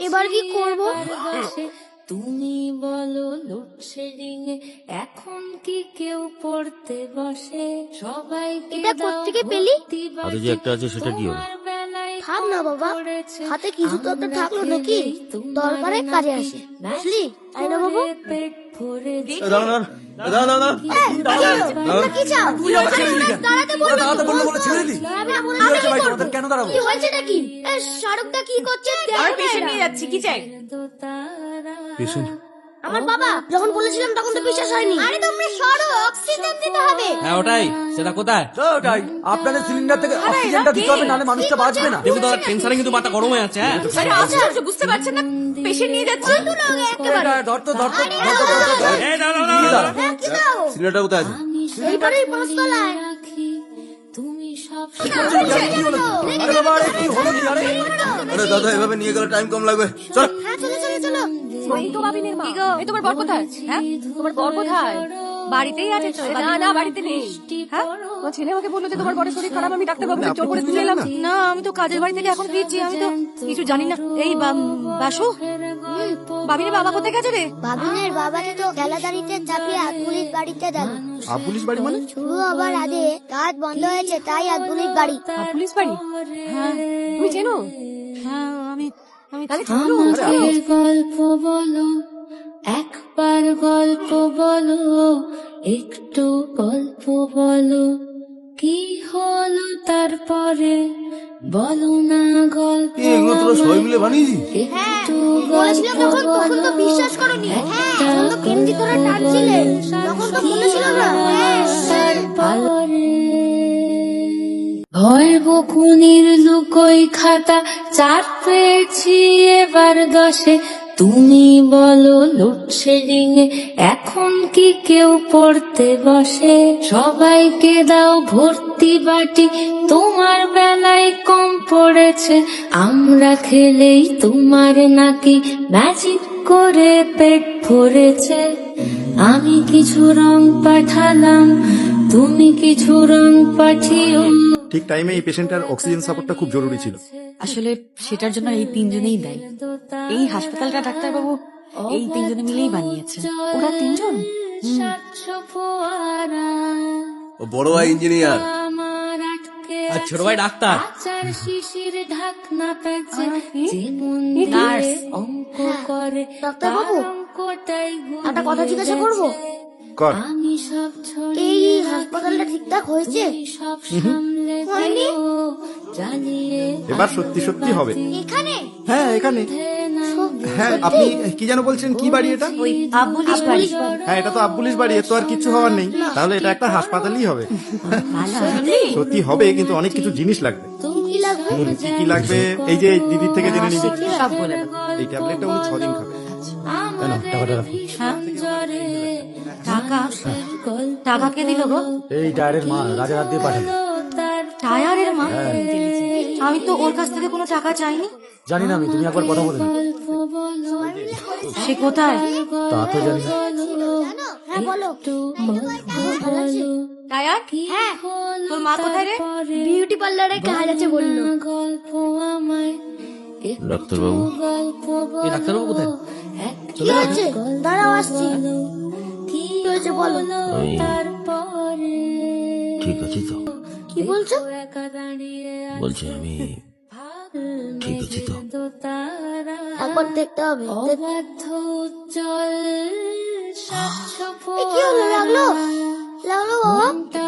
এবার কি করব? তুমি বলো লোডশেডিং এ এখন কি কেউ পড়তে বসে? সবাইকে এটা কোত্থেকে পেলি? হাতে যে একটা আছে সেটা কি হলো? থাক না বাবা, হাতে কিছু তো একটা থাকলো নাকি, দরকারে কাজে আসে, বুঝলি? তাই না বাবু? পেট ভরে কি চাও? দাঁড়াতে বললো কেন দাঁড়াবো? কি হয়েছে নাকি? শাহরুখটা কি করছে? পেশেন্ট নিয়ে যাচ্ছি, কি চাই? পেশেন্ট? আমার বাবা যখন বলেছিলাম তখন তো বিশ্বাস হয়নি। আরে তোমরা সরো, অক্সিজেন দিতে হবে। হ্যাঁ ওটাই, সেটা কোথায়? ওটাই, আপনাদের সিলিন্ডার থেকে অক্সিজেনটা দিতে হবে, নাহলে মানুষটা বাঁচবে না। দেখো দাদা, টেনশনে কিন্তু মাথা গরম হয়ে আছে। হ্যাঁ আরে আশ্চর্য, বুঝতে পারছেন না? পেশেন্ট নিয়ে যাচ্ছি। ধরতো সিলিন্ডারটা কোথায় আছে? এইবারেই পাঁচতলায়। তুমি সব আরে বাবা, আরে কি হলো কি? আরে দাদা, এভাবে নিয়ে গেলে টাইম কম লাগবে। চল। হ্যাঁ চলো চলো চলো। এই তো বাবিনের মা। এই তোমার বর কোথায়? হ্যাঁ, তোমার বর কোথায়? বাড়িতেই আছে তো? না না, বাড়িতে নেই। হ্যাঁ, তোমার ছেলে আমাকে বললো যে তোমার বড় শরীর খারাপ, আমি ডাক্তার বাবুকে জোর করে তুলে এলাম। না, আমি তো কাজের বাড়ি থেকে এখন ফিরছি, আমি তো কিছু জানি না। এই বাসু, বাবিনের বাবা কোথায় গেছে রে? বাবিনের বাবাকে তো গেলাদারিতে চাপিয়ে আতগুলির বাড়িতে গেল। পুলিশ বাড়ি মানে? শুরু হবার আগে কাজ বন্ধ হয়েছে, তাই আতগুলির বাড়ি। পুলিশ বাড়ি? হ্যাঁ, তুমি চেনো? হ্যাঁ, আমি তাহলে চলো। আমাকে গল্প বলো, একবার গল্প বলো, একটু গল্প বলো, কি হলো তারপরে বলো না গল্প। এগুলো তোরা সবাই মিলে বানিয়েছি? একটু বলেছিলাম গল্প যখন, তখন তো বিশ্বাস করোনি। হ্যাঁ, তখন তো কেন্দ্রি করে টানছিলে, তখন তো বলেছিলাম না। ভয় বকুনির লুকোই খাতা চার পেয়েছি এবার 10-এ। তুমি বলো লোডশেডিং এ এখন কি কেউ পড়তে বসে? সবাইকে দাও ভর্তি বাটি, তোমার বেলায় কম পড়েছে। আমরা খেলেই তোমার নাকি ম্যাজিক করে পেট ভরেছে। আমি কিছু রং পাঠালাম, তুমি কিছু রং পাঠিও। ঠিক টাইমে এই পেশেন্টটার অক্সিজেন সাপোর্টটা খুব জরুরি ছিল। আসলে সেটার জন্য এই তিনজনেই দায়ী। এই হাসপাতালটা ডাক্তারবাবু এই তিনজনে মিলেই বানিয়েছে। ওরা তিনজন ও বড় ভাই ইঞ্জিনিয়ার, আমার আটকে আর ছোট ভাই ডাক্তার। আচার শিশির ঢাকনা পেঁচে যে মন নার্স। দিয়ে অঙ্ক করে ডাক্তার বাবু, তার অঙ্কটাই একটা কথা জিজ্ঞাসা করবো? কর। আমি সব এই ছড়িয়ে হাসপাতালটা ঠিকঠাক হয়েছে? সব সামলে হয়নি? জ্বালিয়ে এবার সত্যি সত্যি হবে। এখানে? হ্যাঁ এখানে। হ্যাঁ, আপনি কি যেন বলছেন, কি বাড়ি এটা? ওই আব্বুলিশ বাড়ি। হ্যাঁ, এটা তো আব্বুলিশ বাড়ি, এর তো আর কিছু হওয়ার নেই। তাহলে এটা একটা হাসপাতালই হবে। সত্যি হবে, কিন্তু অনেক কিছু জিনিস লাগবে। কি লাগবে? কি কি লাগবে এই যে দিদির থেকে জেনে নিবি। সব বলে দেবো। এই ট্যাবলেটটা উনি 6 দিন খাবে। টাকাটা রাখুন। হ্যাঁ, টাকা কে দিল গো? এই ডায়ের মা রাজারাত দিয়ে পাঠালো। টায়ারের মা? আমি তো ওর কাছ থেকে কোনো টাকা চাইনি। জানি না আমি, তুমি একবার কথা বলে নিও। সে কোথায়? তা তো জানি না। জানো? হ্যাঁ বলো। টায়ার? হ্যাঁ, তোর মা কোথায় রে? বিউটি পার্লারে কাজ আছে বললো। গল্প আমায় ডাক্তারবাবু। এই ডাক্তারবাবু কোথায়? কি হয়েছে? দাঁড়াও আসছি। কি হয়েছে বলো? আমি তারপরে ঠিক আছি তো? কি বলছো? একা দাঁড়িয়ে বলছি আমি ঠিক আছি তো? একবার দেখতে হবে। অবাধ্য উজ্জ্বল স্বচ্ছ এ কি হলো? লাগলো? লাগলো বাবা? ফোয়ারা